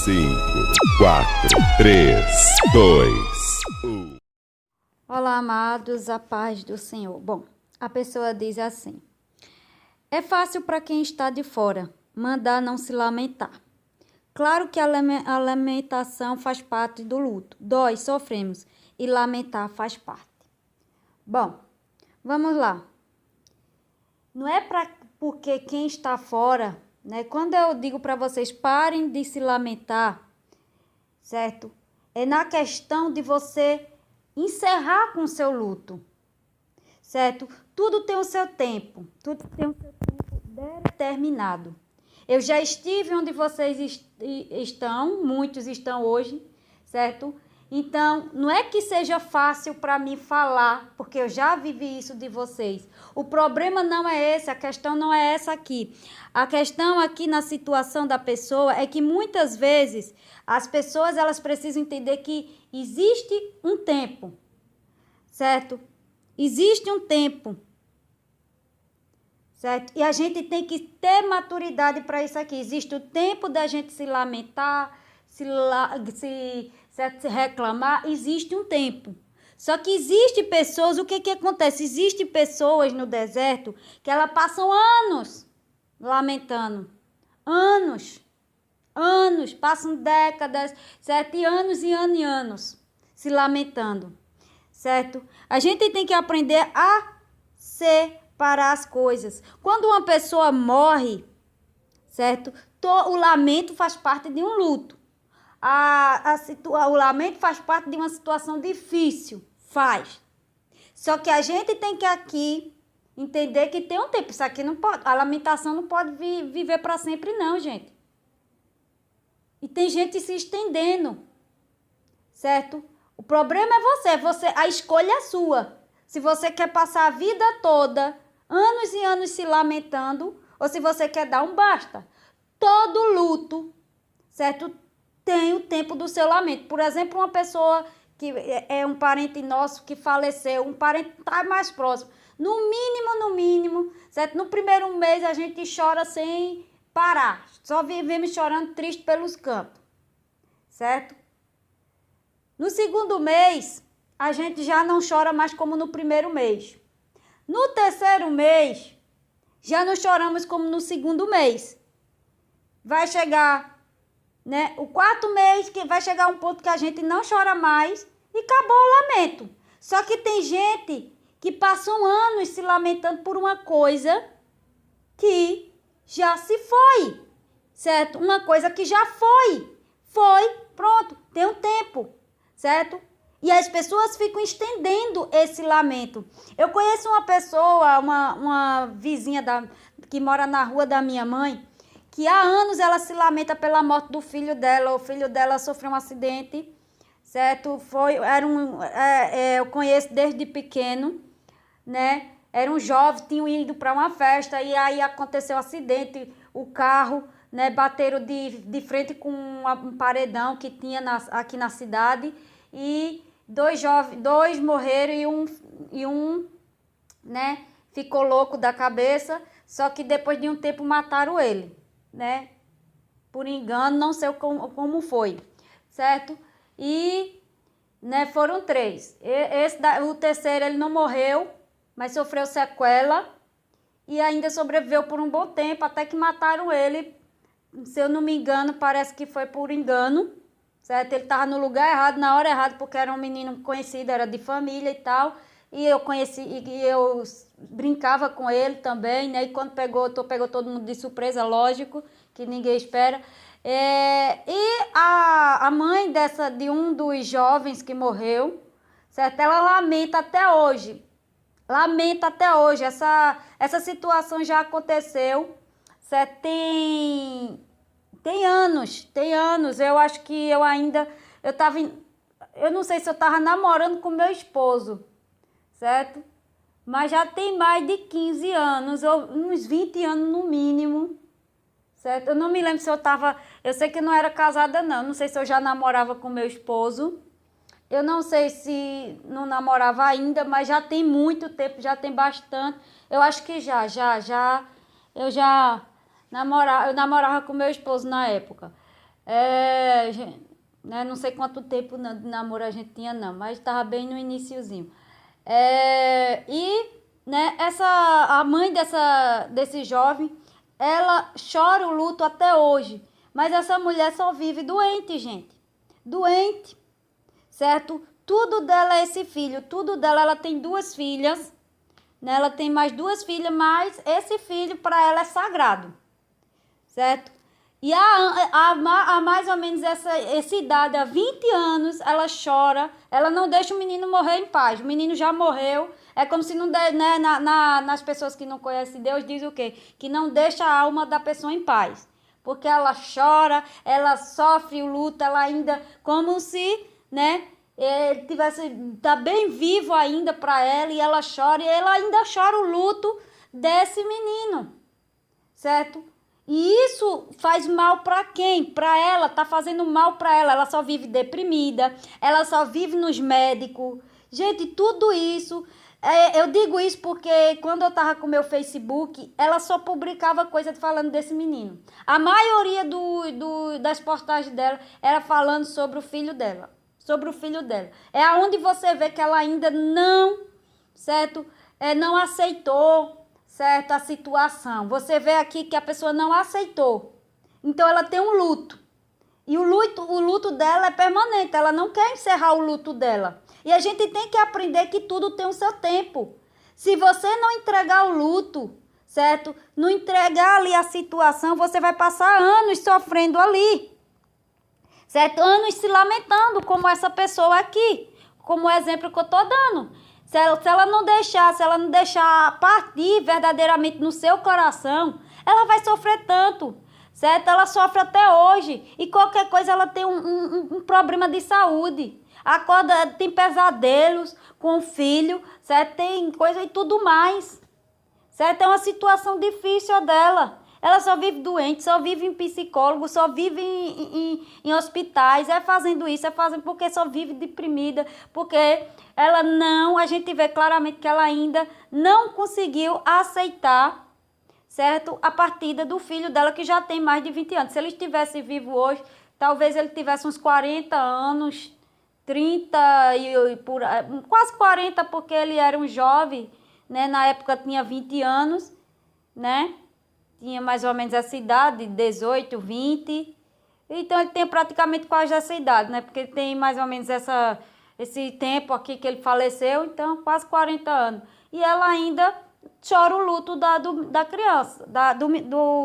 5, 4, 3, 2, 1. Olá, amados, a paz do Senhor. Bom, a pessoa diz assim: é fácil para quem está de fora mandar não se lamentar. Claro que a lamentação faz parte do luto. Dói, sofremos, e lamentar faz parte. Bom, vamos lá. Não é porque quem está fora, né? Quando eu digo para vocês parem de se lamentar, certo? É na questão de você encerrar com o seu luto, certo? Tudo tem o seu tempo, tudo tem o seu tempo determinado. Eu já estive onde vocês estão, muitos estão hoje, certo? Então, não é que seja fácil para mim falar, porque eu já vivi isso de vocês. O problema não é esse, a questão não é essa aqui. A questão aqui na situação da pessoa é que muitas vezes as pessoas elas precisam entender que existe um tempo, certo? Existe um tempo, certo? E a gente tem que ter maturidade para isso aqui. Existe o tempo da gente se lamentar, se reclamar, existe um tempo. Só que existe pessoas, o que acontece? Existe pessoas no deserto que elas passam anos lamentando. Anos, passam décadas, certo? E anos e anos e anos se lamentando, certo? A gente tem que aprender a separar as coisas. Quando uma pessoa morre, certo? O lamento faz parte de um luto. O lamento faz parte de uma situação difícil, faz. Só que a gente tem que aqui entender que tem um tempo. Isso aqui não pode, a lamentação não pode viver para sempre não, gente. E tem gente se estendendo, certo? O problema é você, a escolha é sua. Se você quer passar a vida toda, anos e anos se lamentando, ou se você quer dar um basta. Todo luto, certo? Tem o tempo do seu lamento. Por exemplo, uma pessoa que é um parente nosso que faleceu, um parente tá mais próximo. No mínimo, certo? No primeiro mês a gente chora sem parar. Só vivemos chorando triste pelos cantos, certo? No segundo mês, a gente já não chora mais como no primeiro mês. No terceiro mês, já não choramos como no segundo mês. Vai chegar, né, o quarto mês que vai chegar um ponto que a gente não chora mais e acabou o lamento. Só que tem gente que passam anos se lamentando por uma coisa que já se foi, certo? Uma coisa que já foi, pronto, tem um tempo, certo? E as pessoas ficam estendendo esse lamento. Eu conheço uma pessoa, uma vizinha que mora na rua da minha mãe, que há anos ela se lamenta pela morte do filho dela. O filho dela sofreu um acidente, certo? Eu conheço desde pequeno, né? Era um jovem, tinham ido para uma festa e aí aconteceu um acidente. O carro, né, bateram de frente com um paredão que tinha aqui na cidade e dois morreram e um, né, ficou louco da cabeça. Só que depois de um tempo mataram ele, né? Por engano, não sei como foi, certo? E, né, foram 3. O terceiro, ele não morreu, mas sofreu sequela e ainda sobreviveu por um bom tempo, até que mataram ele. Se eu não me engano, parece que foi por engano, certo? Ele estava no lugar errado, na hora errada, porque era um menino conhecido, era de família e tal. E eu conheci, e eu brincava com ele também, né? E quando pegou todo mundo de surpresa, lógico, que ninguém espera. E a mãe de um dos jovens que morreu, certo? Ela lamenta até hoje. Essa situação já aconteceu, certo? Tem anos. Eu acho que eu não sei se eu estava namorando com meu esposo, certo? Mas já tem mais de 15 anos, ou uns 20 anos no mínimo, certo? Eu não me lembro se eu sei que eu não era casada não sei se eu já namorava com meu esposo. Eu não sei se não namorava ainda, mas já tem muito tempo, já tem bastante. Eu acho que eu namorava com meu esposo na época. Né, não sei quanto tempo de namoro a gente tinha, não, mas estava bem no iniciozinho. Né, a mãe desse jovem, ela chora o luto até hoje. Mas essa mulher só vive doente, gente. Doente, certo? Tudo dela é esse filho, tudo dela. Ela tem 2 filhas, né? Ela tem mais 2 filhas, mas esse filho para ela é sagrado, certo? E há mais ou menos essa idade, há 20 anos, ela chora, ela não deixa o menino morrer em paz. O menino já morreu. É como se não né, nas pessoas que não conhecem Deus, diz o quê? Que não deixa a alma da pessoa em paz. Porque ela chora, ela sofre o luto, ela ainda, como se, né, ele tá bem vivo ainda para ela, e ela chora, e ela ainda chora o luto desse menino, certo? E isso faz mal para quem? Para ela, tá fazendo mal para ela. Ela só vive deprimida, ela só vive nos médicos. Gente, tudo isso, eu digo isso porque quando eu tava com o meu Facebook, ela só publicava coisa falando desse menino. A maioria das postagens dela era falando sobre o filho dela. Sobre o filho dela. É aonde você vê que ela ainda não, certo? Não aceitou, certo, a situação. Você vê aqui que a pessoa não aceitou. Então ela tem um luto. E o luto dela é permanente. Ela não quer encerrar o luto dela. E a gente tem que aprender que tudo tem o seu tempo. Se você não entregar o luto, certo? Não entregar ali a situação, você vai passar anos sofrendo ali. Certo? Anos se lamentando, como essa pessoa aqui. Como o exemplo que eu tô dando. Se ela não deixar partir verdadeiramente no seu coração, ela vai sofrer tanto, certo? Ela sofre até hoje. E qualquer coisa ela tem um problema de saúde. Acorda, tem pesadelos com o filho, certo? Tem coisa e tudo mais, certo? É uma situação difícil a dela. Ela só vive doente, só vive em psicólogo, só vive em hospitais, fazendo isso, fazendo porque só vive deprimida, porque ela não, a gente vê claramente que ela ainda não conseguiu aceitar, certo? A partida do filho dela, que já tem mais de 20 anos. Se ele estivesse vivo hoje, talvez ele tivesse uns 40 anos, 30 quase 40, porque ele era um jovem, né? Na época tinha 20 anos, né? Tinha mais ou menos essa idade, 18, 20. Então, ele tem praticamente quase essa idade, né? Porque ele tem mais ou menos esse tempo aqui que ele faleceu, então quase 40 anos. E ela ainda chora o luto da criança,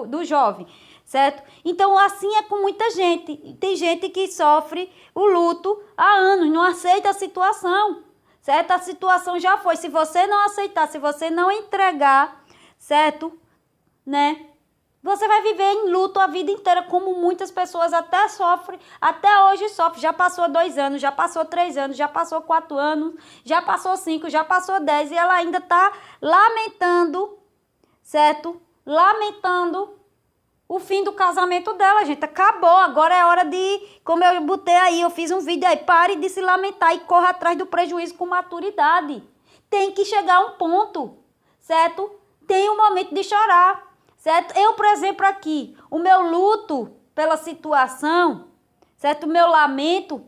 do jovem, certo? Então, assim é com muita gente. Tem gente que sofre o luto há anos, não aceita a situação, certo? A situação já foi. Se você não aceitar, se você não entregar, certo? Né? Você vai viver em luto a vida inteira, como muitas pessoas até sofrem, até hoje sofrem. Já passou 2 anos, já passou 3 anos, já passou 4 anos, já passou 5, já passou 10, e ela ainda tá lamentando, certo? Lamentando o fim do casamento dela, gente. Acabou, agora é hora de, como eu botei aí, eu fiz um vídeo aí, pare de se lamentar e corra atrás do prejuízo com maturidade. Tem que chegar a um ponto, certo? Tem um momento de chorar, certo? Eu, por exemplo, aqui, o meu luto pela situação, certo? O meu lamento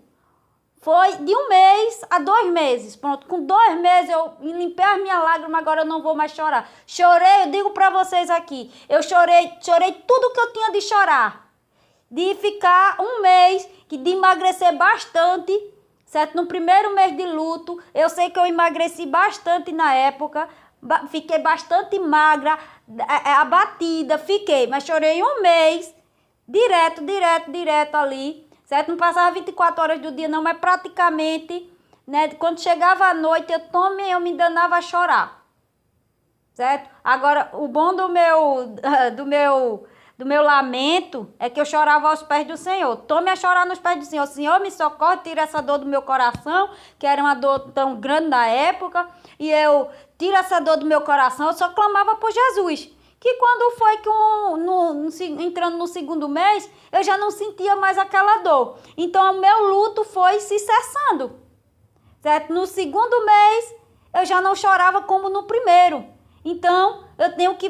foi de 1 mês a 2 meses. Pronto, com 2 meses eu limpei as minhas lágrimas, agora eu não vou mais chorar. Chorei, eu digo pra vocês aqui, eu chorei tudo que eu tinha de chorar. De ficar 1 mês, de emagrecer bastante, certo? No primeiro mês de luto, eu sei que eu emagreci bastante na época, fiquei bastante magra, abatida, fiquei, mas chorei 1 mês, direto ali, certo? Não passava 24 horas do dia não, mas praticamente, né? Quando chegava a noite, eu me danava a chorar, certo? Agora, o bom do meu lamento é que eu chorava aos pés do Senhor. Tome a chorar nos pés do Senhor. Senhor, me socorre, tira essa dor do meu coração, que era uma dor tão grande na época, e eu tiro essa dor do meu coração. Eu só clamava por Jesus. Que quando foi que entrando no 2º mês, eu já não sentia mais aquela dor. Então, o meu luto foi se cessando, certo? No 2º mês, eu já não chorava como no primeiro. Então, eu tenho que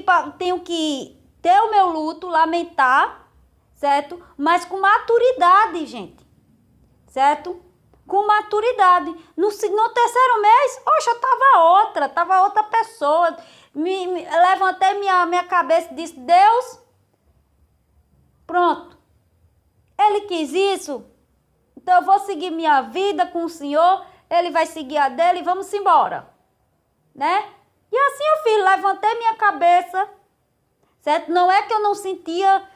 ter o meu luto, lamentar, certo? Mas com maturidade, gente, certo? Com maturidade. No terceiro mês, oxe, eu tava outra pessoa. Levantei minha cabeça e disse, Deus, pronto. Ele quis isso, então eu vou seguir minha vida com o Senhor, ele vai seguir a dele e vamos embora, né? E assim eu fiz, levantei minha cabeça, certo? Não é que eu não sentia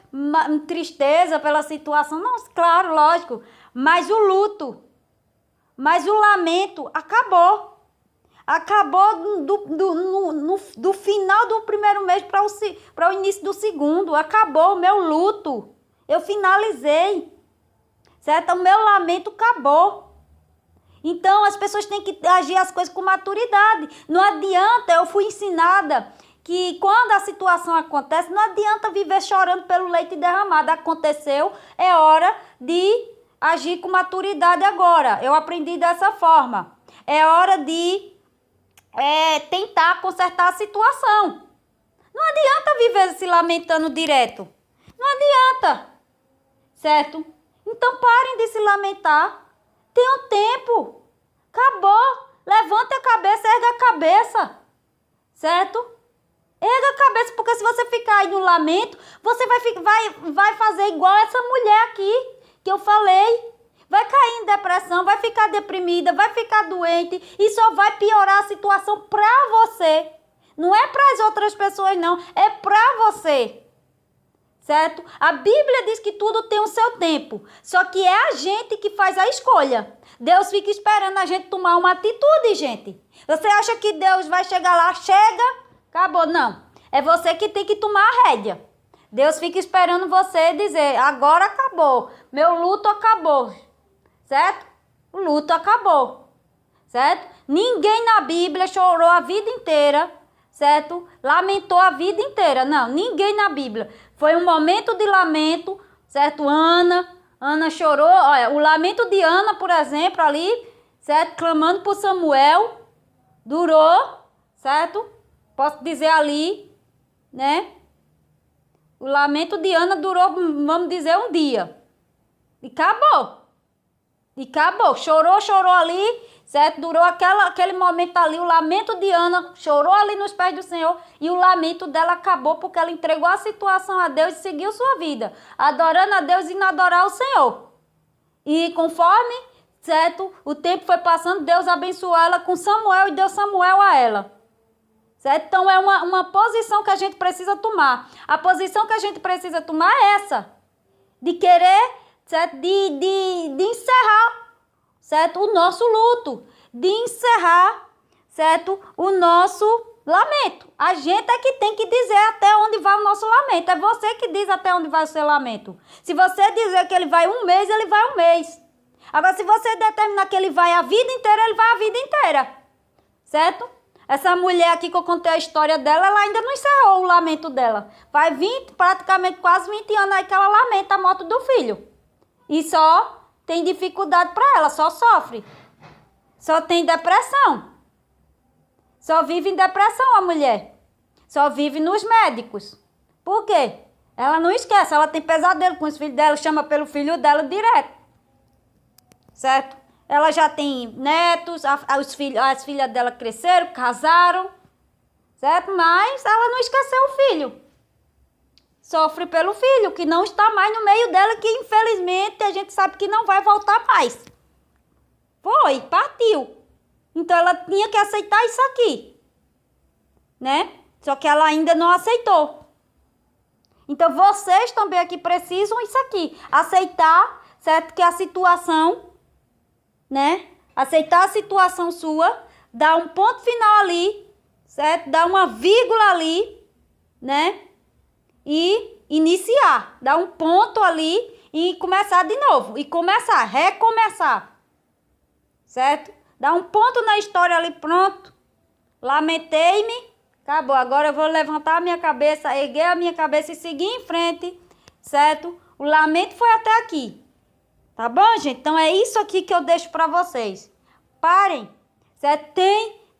tristeza pela situação, não, claro, lógico, mas o luto, mas o lamento acabou. Acabou do final do primeiro mês para o início do segundo, acabou o meu luto. Eu finalizei, certo? O meu lamento acabou. Então, as pessoas têm que agir as coisas com maturidade. Não adianta, eu fui ensinada que quando a situação acontece, não adianta viver chorando pelo leite derramado. Aconteceu, é hora de agir com maturidade agora. Eu aprendi dessa forma. É hora de tentar consertar a situação. Não adianta viver se lamentando direto. Não adianta. Certo? Então parem de se lamentar. Tenham tempo. Acabou. Levanta a cabeça, erga a cabeça. Certo? Erga a cabeça, porque se você ficar aí no lamento, você vai fazer igual essa mulher aqui, que eu falei. Vai cair em depressão, vai ficar deprimida, vai ficar doente e só vai piorar a situação pra você. Não é para as outras pessoas, não. É pra você. Certo? A Bíblia diz que tudo tem o seu tempo. Só que é a gente que faz a escolha. Deus fica esperando a gente tomar uma atitude, gente. Você acha que Deus vai chegar lá, chega, acabou? Não. É você que tem que tomar a rédea. Deus fica esperando você dizer, agora acabou. Meu luto acabou. Certo? O luto acabou. Certo? Ninguém na Bíblia chorou a vida inteira. Certo? Lamentou a vida inteira. Não, ninguém na Bíblia. Foi um momento de lamento, certo? Ana chorou. Olha, o lamento de Ana, por exemplo, ali, certo? Clamando por Samuel, durou, certo? Posso dizer ali, né? O lamento de Ana durou, vamos dizer, um dia. E acabou. E acabou. Chorou ali, certo? Durou aquele momento ali, o lamento de Ana, chorou ali nos pés do Senhor e o lamento dela acabou porque ela entregou a situação a Deus e seguiu sua vida, adorando a Deus e não adorar o Senhor. E conforme, certo, o tempo foi passando, Deus abençoou ela com Samuel e deu Samuel a ela. Certo? Então é uma posição que a gente precisa tomar. A posição que a gente precisa tomar é essa, de querer, certo? De encerrar, certo? O nosso luto, de encerrar, certo? O nosso lamento. A gente é que tem que dizer até onde vai o nosso lamento. É você que diz até onde vai o seu lamento. Se você dizer que ele vai um mês, ele vai um mês. Agora, se você determinar que ele vai a vida inteira, ele vai a vida inteira. Certo? Essa mulher aqui que eu contei a história dela, ela ainda não encerrou o lamento dela. Faz praticamente quase 20 anos aí que ela lamenta a morte do filho. E só tem dificuldade para ela, só sofre. Só tem depressão. Só vive em depressão a mulher. Só vive nos médicos. Por quê? Ela não esquece, ela tem pesadelo com os filhos dela, chama pelo filho dela direto. Certo? Ela já tem netos, as filhas dela cresceram, casaram. Certo? Mas ela não esqueceu o filho. Sofre pelo filho, que não está mais no meio dela, que infelizmente a gente sabe que não vai voltar mais. Foi, partiu. Então ela tinha que aceitar isso aqui, né? Só que ela ainda não aceitou. Então vocês também aqui precisam isso aqui, aceitar, certo? Que a situação, né? Aceitar a situação sua, dar um ponto final ali, certo? Dar uma vírgula ali, né? E iniciar, dar um ponto ali e começar de novo. E começar, recomeçar. Certo? Dar um ponto na história ali, pronto. Lamentei-me, acabou. Agora eu vou levantar a minha cabeça, erguer a minha cabeça e seguir em frente. Certo? O lamento foi até aqui. Tá bom, gente? Então é isso aqui que eu deixo pra vocês. Parem. Certo?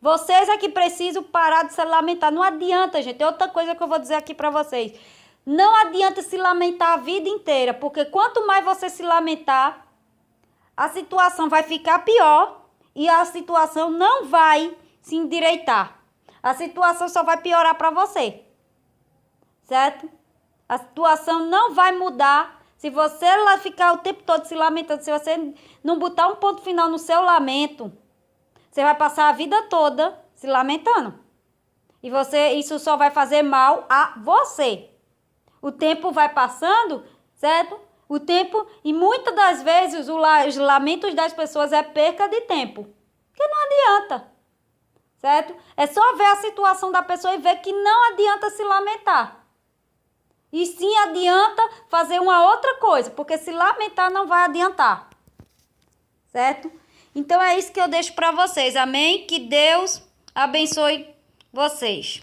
Vocês aqui precisam parar de se lamentar. Não adianta, gente. É outra coisa que eu vou dizer aqui pra vocês. Não adianta se lamentar a vida inteira, porque quanto mais você se lamentar, a situação vai ficar pior e a situação não vai se endireitar. A situação só vai piorar para você, certo? A situação não vai mudar se você lá ficar o tempo todo se lamentando, se você não botar um ponto final no seu lamento. Você vai passar a vida toda se lamentando. E isso só vai fazer mal a você. O tempo vai passando, certo? O tempo, e muitas das vezes os lamentos das pessoas é perca de tempo. Porque não adianta, certo? É só ver a situação da pessoa e ver que não adianta se lamentar. E sim adianta fazer uma outra coisa, porque se lamentar não vai adiantar, certo? Então é isso que eu deixo para vocês, amém? Que Deus abençoe vocês.